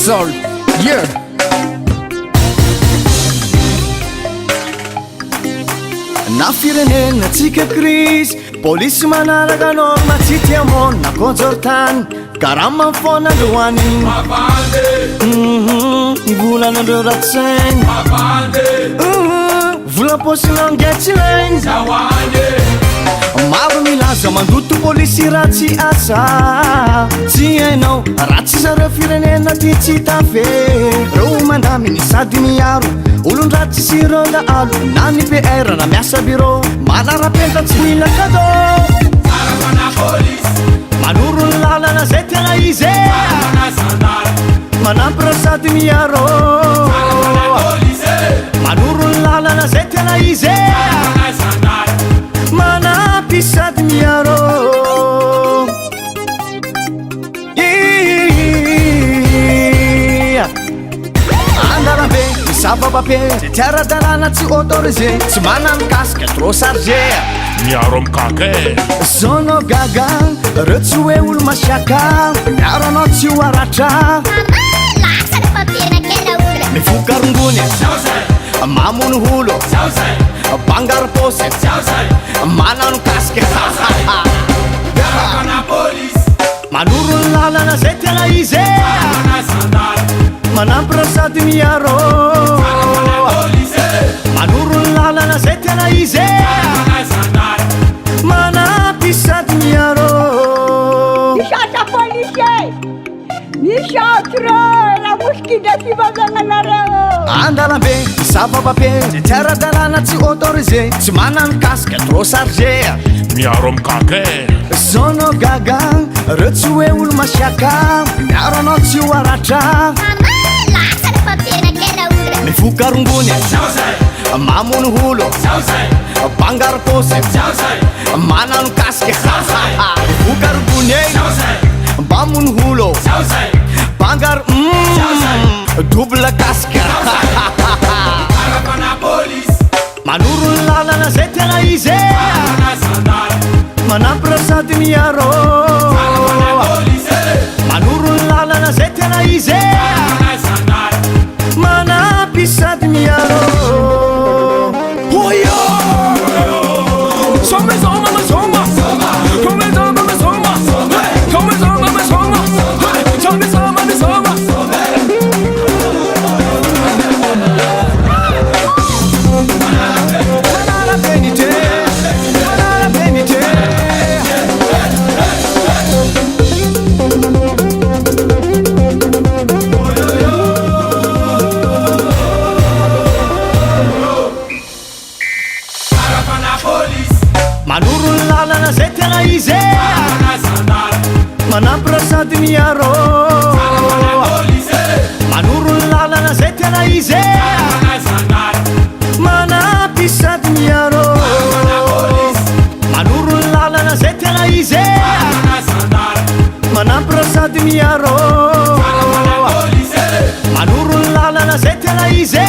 Soul, yeah. Na firenena tsika Krisy polisy manaraka norma tsy tia mona konjortany karama mifona loany ny volanandreo ratsainy volam-posina angetsilany maro milaza mandoto polisy ratsy asa tsy hainao ratsy zareo firenena ty tsy tafe reo mandaminy sady miaro olon-dratsy sy ronda alo na ny PR na miasa bureau manara-pentra tsy mila kadô manoro ny lalana zay tena izy manampy ra sady miaro manoro ny lalana zay tena izy manampy sady miaro andarabe misavababe zay tiara-dalàna tsy autorisé tsy manano casque trop chargé miaro amikake zono gaga reo tsy hoe olo masiaka miaro anao tsy ho aratra mivoka rongony mamono holo bangaro posy manano casque manoro ny lalana zay tena izy manampy ra sady miaro manoro ny lalana zay tena izy manampy sady miaro misatra polisier misatra lamosikindra fivazagnanareo andalambe misavababe zay tiara-dalàna tsy autorisé tsy manano casque trop chargé miaro amikake zono gaga reo tsy hoe olo masiaka miaro anao tsy ho aratra mivoka rongony mamono holo bangaro posy manano casque mivoka rongony mamono holo bangaro double casque manoro ny lalana zay tena izy manampy ra sady miaro manoro ny lalana zay tena izy manampy sady miaro oyo manoro ny lalana zay tena izy manampy ra sady miaro manoro ny lalana zay tena izy manampy sady miaro manoro ny lalana zay tena izy manampy ra sady miaro manoro ny lalana zay tena izy